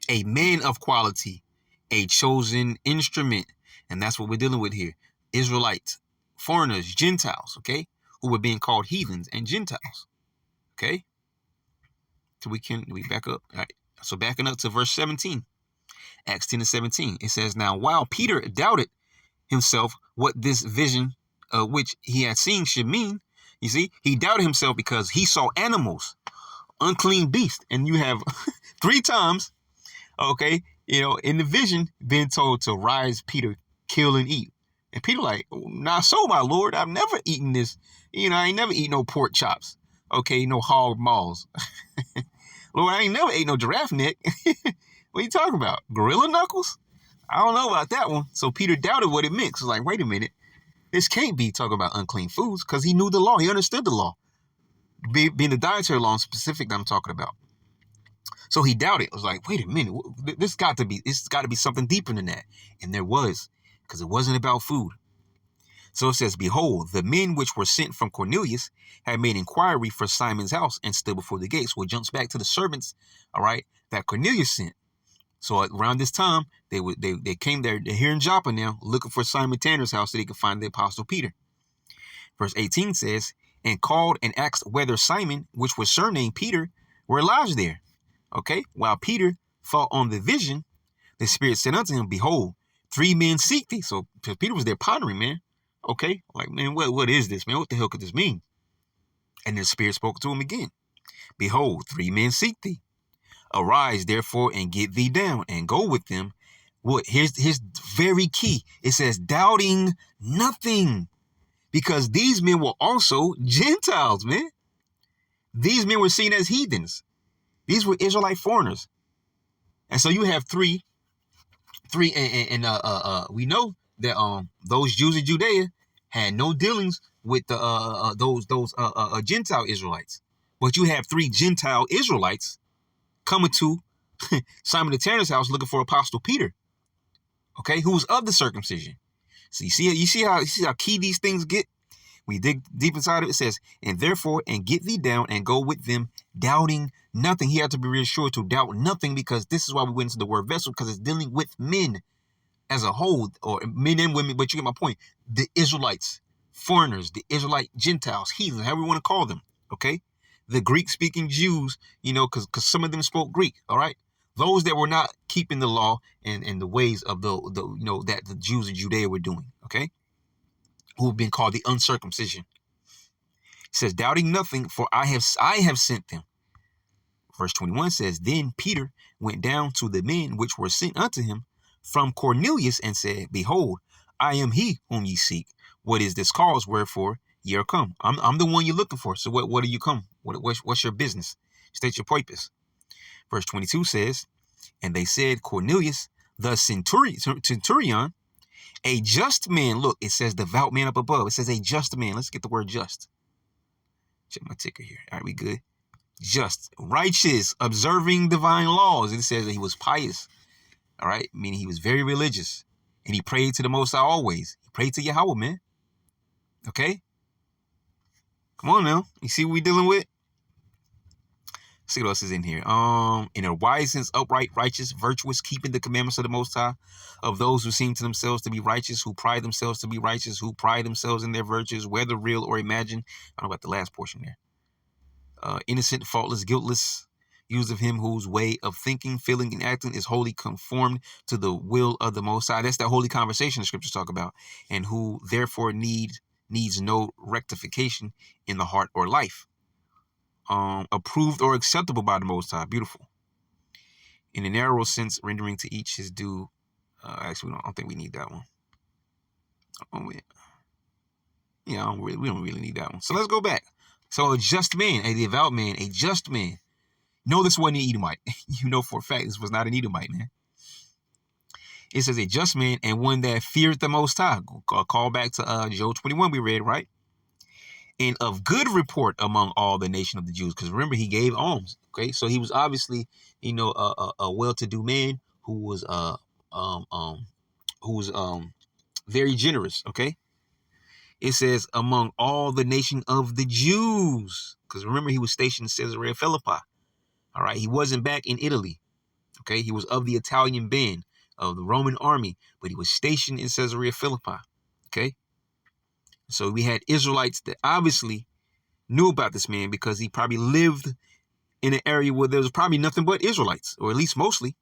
A man of quality, a chosen instrument. And that's what we're dealing with here. Israelites, foreigners, Gentiles, okay? Who were being called heathens and Gentiles, okay? So we back up. All right. So backing up to verse 17, Acts 10 and 17, it says, now while Peter doubted himself what this vision which he had seen should mean, you see, he doubted himself because he saw animals, unclean beasts, and you have 3 times, okay, in the vision, being told to rise, Peter, kill and eat. And Peter like, not so, my Lord, I've never eaten this. I ain't never eat no pork chops. Okay, no hog maws. Lord, I ain't never ate no giraffe neck. What are you talking about? Gorilla knuckles? I don't know about that one. So Peter doubted what it meant. So like, wait a minute. This can't be talking about unclean foods, because he knew the law. He understood the law. Being the dietary law in specific that I'm talking about. So he doubted. It was like, wait a minute. It's got to be something deeper than that. And there was, because it wasn't about food. So it says, behold, the men which were sent from Cornelius had made inquiry for Simon's house and stood before the gates. Well, it jumps back to the servants, all right, that Cornelius sent. So around this time, they came there, they're here in Joppa now, looking for Simon Tanner's house so they could find the apostle Peter. Verse 18 says, and called and asked whether Simon, which was surnamed Peter, were lodged there. Okay, while Peter thought on the vision, the Spirit said unto him, behold, 3 men seek thee. So Peter was there pondering, man. Okay, like, man, what is this, man? What the hell could this mean? And the Spirit spoke to him again. Behold, 3 men seek thee. Arise, therefore, and get thee down, and go with them. What? Here's very key. It says, doubting nothing. Because these men were also Gentiles, man. These men were seen as heathens. These were Israelite foreigners. And so you have three, and we know that those Jews of Judea had no dealings with those Gentile Israelites. But you have 3 Gentile Israelites coming to Simon the Tanner's house looking for Apostle Peter, okay, who was of the circumcision. So you see how key these things get? We dig deep inside of it. It says, and therefore, and get thee down and go with them, doubting nothing. He had to be reassured to doubt nothing, because this is why we went into the word vessel, because it's dealing with men as a whole, or men and women, but you get my point. The Israelites, foreigners, the Israelite Gentiles, heathens, however you want to call them, okay? The Greek-speaking Jews, because some of them spoke Greek, all right? Those that were not keeping the law and the ways of the that the Jews of Judea were doing, okay? Who have been called the uncircumcision. It says, doubting nothing, for I have sent them. Verse 21 says, then Peter went down to the men which were sent unto him from Cornelius and said, behold, I am he whom ye seek. What is this cause wherefore ye are come? I'm the one you're looking for. So what do you come? What's your business? State your purpose. Verse 22 says, and they said, Cornelius, the centurion, a just man. Look, it says devout man up above. It says a just man. Let's get the word just. Check my ticker here. All right, we good. Just, righteous, observing divine laws. It says that he was pious. All right, meaning he was very religious. And he prayed to the Most High always. He prayed to Yahweh, man. Okay? Come on now. You see what we're dealing with? Let's see what else is in here. In a wise sense, upright, righteous, virtuous, keeping the commandments of the Most High, of those who seem to themselves to be righteous, who pride themselves to be righteous, who pride themselves in their virtues, whether real or imagined. I don't know about the last portion there. Innocent, faultless, guiltless, used of him whose way of thinking, feeling, and acting is wholly conformed to the will of the Most High. That's that holy conversation the scriptures talk about, and who therefore needs no rectification in the heart or life. Approved or acceptable by the Most High. Beautiful. In a narrow sense, rendering to each his due. Actually, I don't think we need that one. We don't really need that one. So let's go back. So a just man, a devout man, a just man. No, this wasn't an Edomite. You know for a fact this was not an Edomite, man. It says a just man and one that feared the Most High. Call back to Job 21 we read, right? And of good report among all the nation of the Jews. Because remember, he gave alms. Okay, so he was obviously, a well-to-do man who was very generous. Okay, it says among all the nation of the Jews. Because remember, he was stationed in Caesarea Philippi. All right, he wasn't back in Italy. Okay, he was of the Italian band of the Roman army, but he was stationed in Caesarea Philippi. Okay, so we had Israelites that obviously knew about this man because he probably lived in an area where there was probably nothing but Israelites, or at least mostly.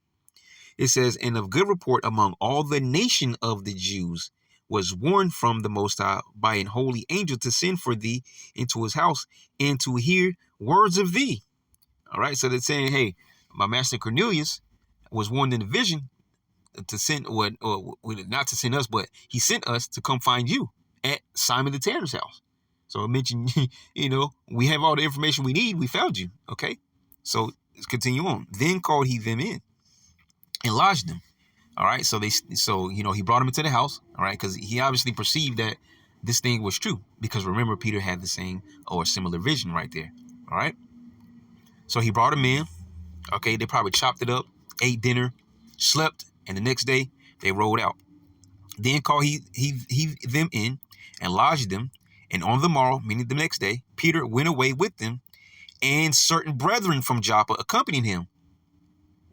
It says, and of good report among all the nation of the Jews was warned from the Most High by an holy angel to send for thee into his house and to hear words of thee. All right, so they're saying, hey, my master Cornelius was warned in a vision to send, or not to send us, but he sent us to come find you at Simon the Tanner's house. So it mentioned, we have all the information we need. We found you. Okay, so let's continue on. Then called he them in and lodged them. All right, so he brought them into the house. All right, because he obviously perceived that this thing was true. Because remember, Peter had the same or similar vision right there. All right. So he brought them in. Okay, they probably chopped it up, ate dinner, slept, and the next day they rolled out. Then called he them in and lodged them. And on the morrow, meaning the next day, Peter went away with them, and certain brethren from Joppa accompanied him.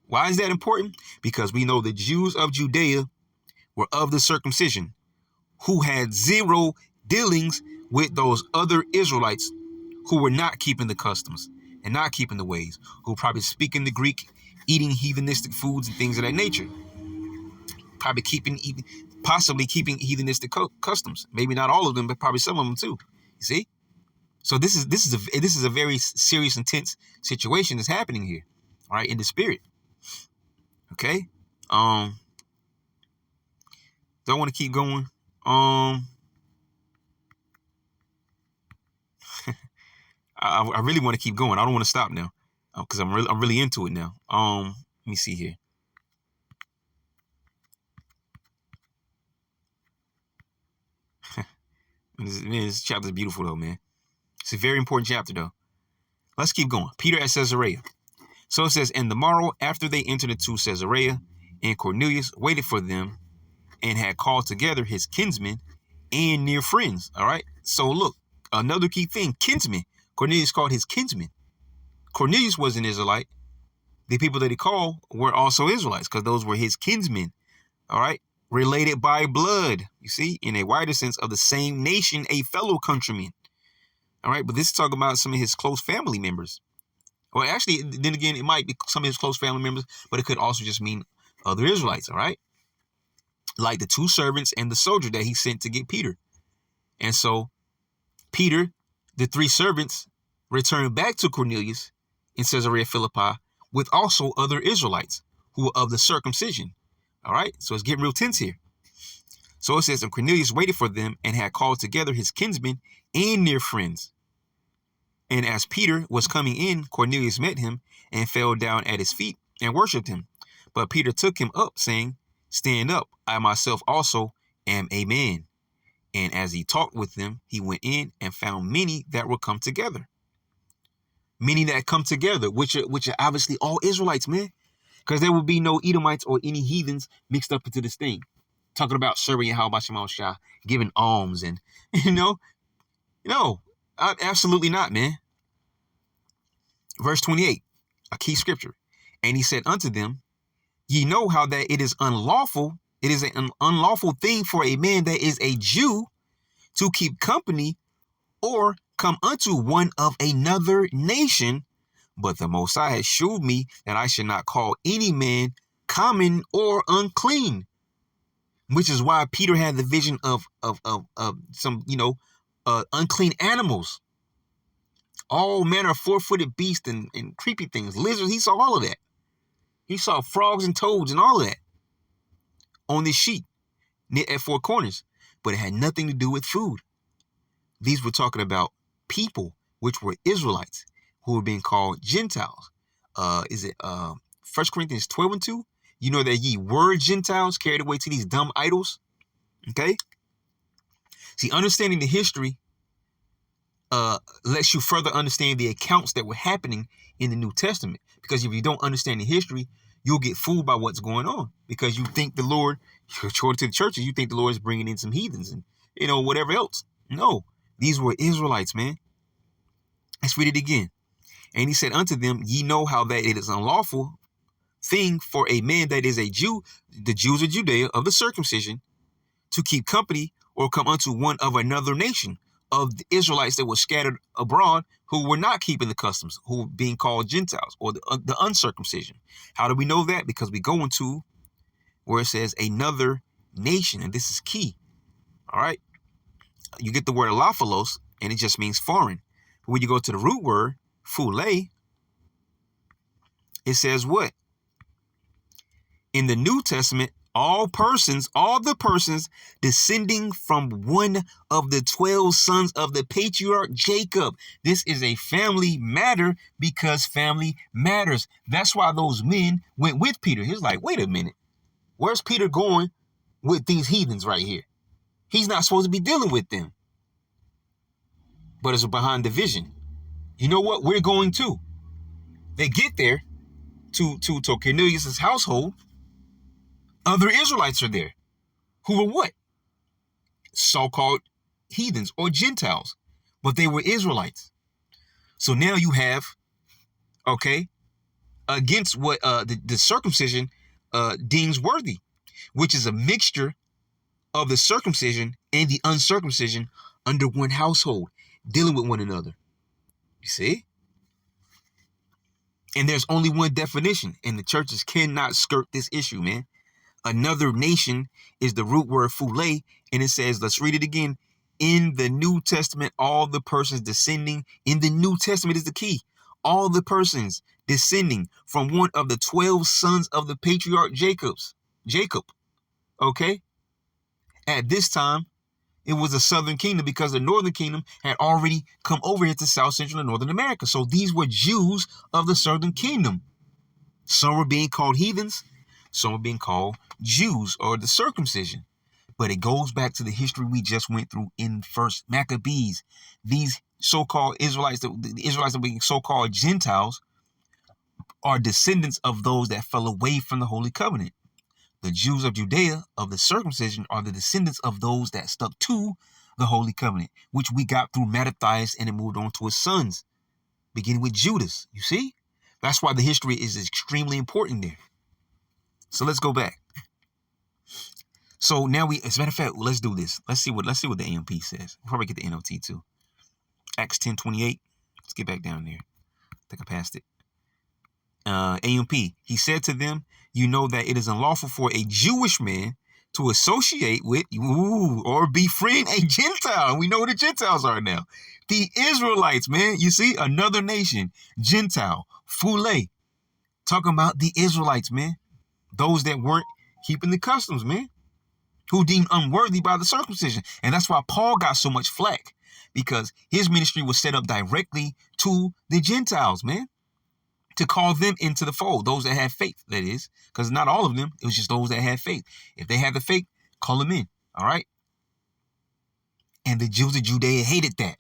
Why is that important? Because we know the Jews of Judea were of the circumcision, who had zero dealings with those other Israelites who were not keeping the customs and not keeping the ways, who were probably speaking the Greek, eating heathenistic foods and things of that nature. Possibly keeping heathenistic customs. Maybe not all of them, but probably some of them too. You see? So this is a very serious, intense situation that's happening here. All right, in the spirit. Okay. Don't want to keep going. I really want to keep going. I don't want to stop now, because I'm really into it now. Let me see here. This chapter is beautiful though, man. It's a very important chapter though. Let's keep going. Peter at Caesarea. So it says, and the morrow after they entered into Caesarea, and Cornelius waited for them, and had called together his kinsmen and near friends. All right. So look, another key thing: kinsmen. Cornelius called his kinsmen. Cornelius was an Israelite. The people that he called were also Israelites, because those were his kinsmen. All right. Related by blood, you see, in a wider sense of the same nation, a fellow countryman. All right, but this is talking about some of his close family members. Well, actually, then again, it might be some of his close family members, but it could also just mean other Israelites, all right? Like the two servants and the soldier that he sent to get Peter. And so Peter, the three servants, returned back to Cornelius in Caesarea Philippi with also other Israelites who were of the circumcision. All right, so it's getting real tense here. So it says, and Cornelius waited for them and had called together his kinsmen and near friends. And as Peter was coming in, Cornelius met him and fell down at his feet and worshipped him. But Peter took him up, saying, stand up, I myself also am a man. And as he talked with them, he went in and found many that were come together. Many that come together, which are obviously all Israelites, man. Because there would be no Edomites or any heathens mixed up into this thing. Talking about serving Yahweh Shema Shah, giving alms and, no, absolutely not, man. Verse 28, a key scripture. And he said unto them, ye know how that it is an unlawful thing for a man that is a Jew to keep company or come unto one of another nation, But the Most High has shewed me that I should not call any man common or unclean, which is why Peter had the vision of some, unclean animals, all manner of four-footed beasts and creepy things, lizards. He saw all of that. He saw frogs and toads and all of that on this sheet at Four Corners, but it had nothing to do with food. These were talking about people, which were Israelites, who were being called Gentiles. Is it 1 Corinthians 12:2? You know that ye were Gentiles carried away to these dumb idols. Okay. See, understanding the history lets you further understand the accounts that were happening in the New Testament. Because if you don't understand the history, you'll get fooled by what's going on. Because you think the Lord, according to the churches, you think the Lord is bringing in some heathens and, whatever else. No, these were Israelites, man. Let's read it again. And he said unto them, ye know how that it is unlawful thing for a man that is a Jew, the Jews of Judea, of the circumcision, to keep company or come unto one of another nation, of the Israelites that were scattered abroad, who were not keeping the customs, who were being called Gentiles, or the uncircumcision. How do we know that? Because we go into where it says another nation, and this is key. All right. You get the word alophilos, and it just means foreign. But when you go to the root word, phule, it says what? In the New Testament, all the persons descending from one of the 12 sons of the patriarch Jacob. This is a family matter because family matters. That's why those men went with Peter. He's like, wait a minute. Where's Peter going with these heathens right here? He's not supposed to be dealing with them. But it's behind division. You know what? We're going too. They get there to Cornelius' household. Other Israelites are there who were what? So-called heathens or Gentiles, but they were Israelites. So now you have, against what the circumcision deems worthy, which is a mixture of the circumcision and the uncircumcision under one household, dealing with one another. You see? And there's only one definition, and the churches cannot skirt this issue, man. Another nation is the root word phule, and it says, let's read it again. In the New Testament, all the persons descending, in the New Testament is the key. All the persons descending from one of the 12 sons of the patriarch Jacob. Okay? At this time, it was a southern kingdom because the northern kingdom had already come over here to South Central and Northern America. So these were Jews of the southern kingdom. Some were being called heathens. Some were being called Jews or the circumcision. But it goes back to the history we just went through in First Maccabees. These so-called Israelites, the Israelites that being so-called Gentiles, are descendants of those that fell away from the Holy Covenant. The Jews of Judea of the circumcision are the descendants of those that stuck to the Holy Covenant, which we got through Mattathias, and it moved on to his sons, beginning with Judas. You see? That's why the history is extremely important there. So let's go back. So now as a matter of fact, let's do this. Let's see what the AMP says. We'll probably get the NLT too. Acts 10:28. Let's get back down there. I think I passed it. AMP. He said to them, you know that it is unlawful for a Jewish man to associate with or befriend a Gentile. We know what the Gentiles are now. The Israelites, man. You see, another nation, Gentile, phule. Talking about the Israelites, man. Those that weren't keeping the customs, man. Who deemed unworthy by the circumcision. And that's why Paul got so much flack. Because his ministry was set up directly to the Gentiles, man. To call them into the fold. Those that had faith, that is. Because not all of them. It was just those that had faith. If they had the faith, call them in. All right? And the Jews of Judea hated that.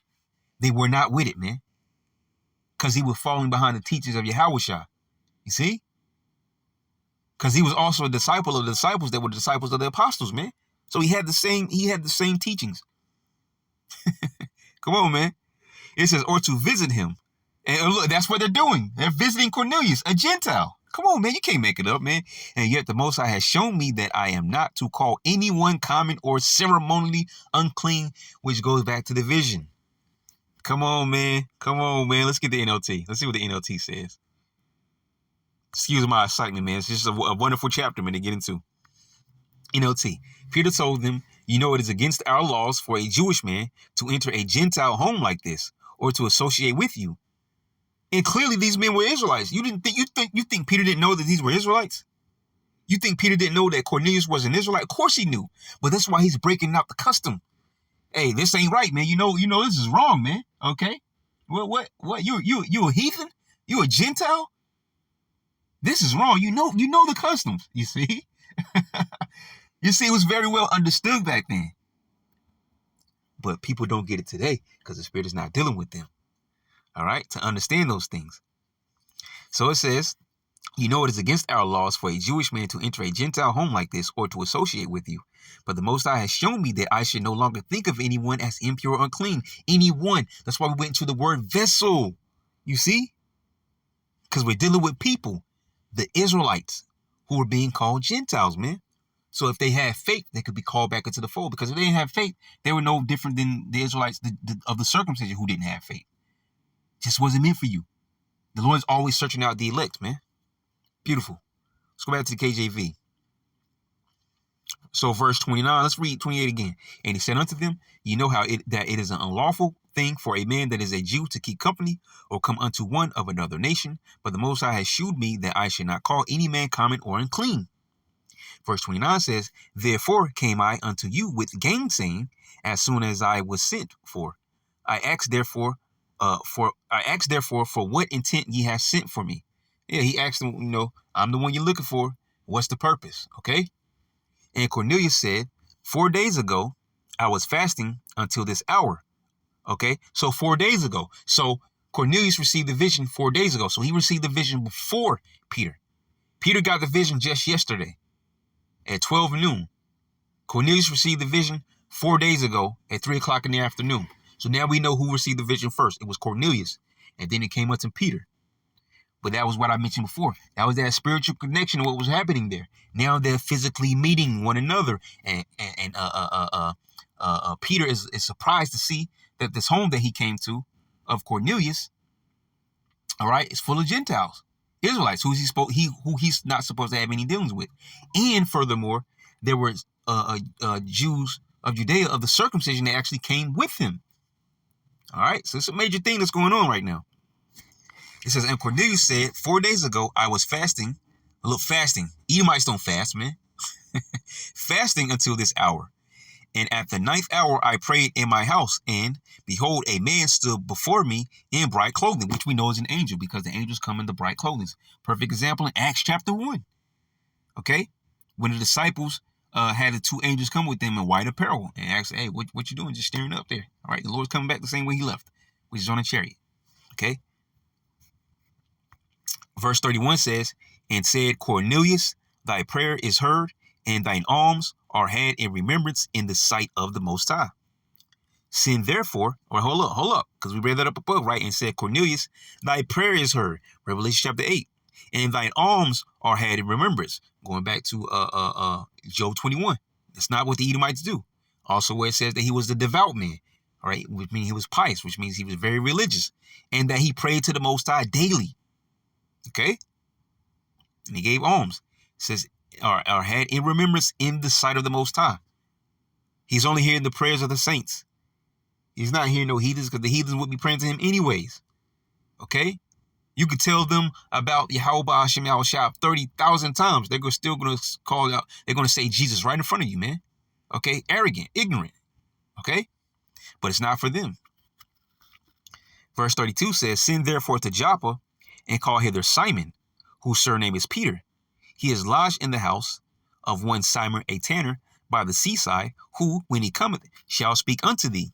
They were not with it, man. Because he was falling behind the teachings of Yahushua. You see? Because he was also a disciple of the disciples that were disciples of the apostles, man. So he had the same teachings. Come on, man. It says, or to visit him. And look, that's what they're doing. They're visiting Cornelius, a Gentile. Come on, man. You can't make it up, man. And yet the Most High has shown me that I am not to call anyone common or ceremonially unclean, which goes back to the vision. Come on, man. Come on, man. Let's get the NLT. Let's see what the NLT says. Excuse my excitement, man. It's just a wonderful chapter, man, to get into. NLT. Peter told them, you know, it is against our laws for a Jewish man to enter a Gentile home like this or to associate with you. And clearly these men were Israelites. You think Peter didn't know that these were Israelites? You think Peter didn't know that Cornelius was an Israelite? Of course he knew. But that's why he's breaking out the custom. Hey, this ain't right, man. You know this is wrong, man. Okay? What? You a heathen? You a Gentile? This is wrong. You know the customs, you see? You see, it was very well understood back then. But people don't get it today because the Spirit is not dealing with them. All right? To understand those things. So it says, you know it is against our laws for a Jewish man to enter a Gentile home like this or to associate with you. But the Most High has shown me that I should no longer think of anyone as impure or unclean. Anyone. That's why we went into the word vessel. You see? Because we're dealing with people, the Israelites, who are being called Gentiles, man. So if they had faith, they could be called back into the fold. Because if they didn't have faith, they were no different than the Israelites of the circumcision who didn't have faith. Just wasn't meant for you. The Lord is always searching out the elect, man. Beautiful. Let's go back to the KJV. So verse 29, let's read 28 again. And he said unto them, you know that it is an unlawful thing for a man that is a Jew to keep company or come unto one of another nation. But the Most High has shewed me that I should not call any man common or unclean. Verse 29 says, therefore came I unto you with gainsaying as soon as I was sent for. I asked therefore for what intent ye have sent for me. Yeah, he asked them, I'm the one you're looking for. What's the purpose? Okay. And Cornelius said, 4 days ago, I was fasting until this hour. Okay. So 4 days ago. So Cornelius received the vision 4 days ago. So he received the vision before Peter. Peter got the vision just yesterday at 12 noon. Cornelius received the vision 4 days ago at 3 o'clock in the afternoon. So now we know who received the vision first. It was Cornelius. And then it came up to Peter. But that was what I mentioned before. That was that spiritual connection of what was happening there. Now they're physically meeting one another. And Peter is surprised to see that this home that he came to of Cornelius, all right, is full of Gentiles, Israelites, who he's not supposed to have any dealings with. And furthermore, there were Jews of Judea of the circumcision that actually came with him. All right, so it's a major thing that's going on right now. It says, and Cornelius said, 4 days ago, I was fasting. Look, fasting. Edomites don't fast, man. Fasting until this hour. And at the 9th hour, I prayed in my house. And behold, a man stood before me in bright clothing, which we know is an angel because the angels come in the bright clothing. Perfect example in Acts chapter 1. Okay. When the disciples had the two angels come with them in white apparel and asked, hey, what you doing? Just staring up there. All right. The Lord's coming back the same way he left, which is on a chariot. Okay. Verse 31 says, and said, Cornelius, thy prayer is heard, and thine alms are had in remembrance in the sight of the Most High. Send therefore, or hold up, because we read that up above, right? And said, Cornelius, thy prayer is heard, Revelation chapter 8, and thine alms are had in remembrance. Going back to Job 21. That's not what the Edomites do. Also where it says that he was the devout man, all right, which means he was pious, which means he was very religious, and that he prayed to the Most High daily. Okay, and he gave alms. It says, are had in remembrance in the sight of the Most High. He's only hearing the prayers of the saints. He's not hearing no heathens because the heathens would be praying to him anyways. Okay, you could tell them about Yahweh Hashem Yahushua 30,000 times. They're still going to call out. They're going to say Jesus right in front of you, man. Okay, arrogant, ignorant. Okay, but it's not for them. Verse 32 says, send therefore to Joppa and call hither Simon, whose surname is Peter. He is lodged in the house of one Simon a tanner by the seaside, who, when he cometh, shall speak unto thee.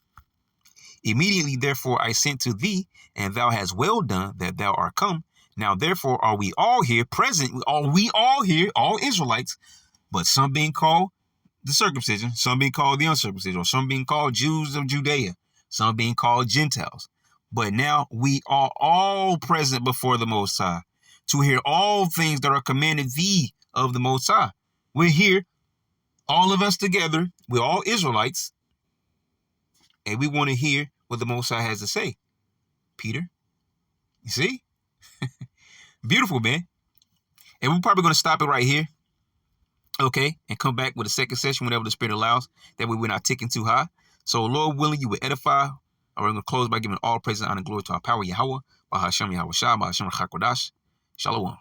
Immediately therefore I sent to thee, and thou hast well done that thou art come. Now therefore are we all here present, are we all here, all Israelites, but some being called the circumcision, some being called the uncircumcision, or some being called Jews of Judea, some being called Gentiles. But now we are all present before the Most High to hear all things that are commanded thee of the Most High. We're here, all of us together. We're all Israelites, and we want to hear what the Most High has to say, Peter. You see? Beautiful, man. And we're probably going to stop it right here. Okay, and come back with a second session whenever the Spirit allows. That way we're not ticking too high. So, Lord willing, you will edify. We're going to close by giving all praise and honor and glory to our power, Yahweh, Bahashem Yahweh Shah, Bahashem Rachakodash. Shalom.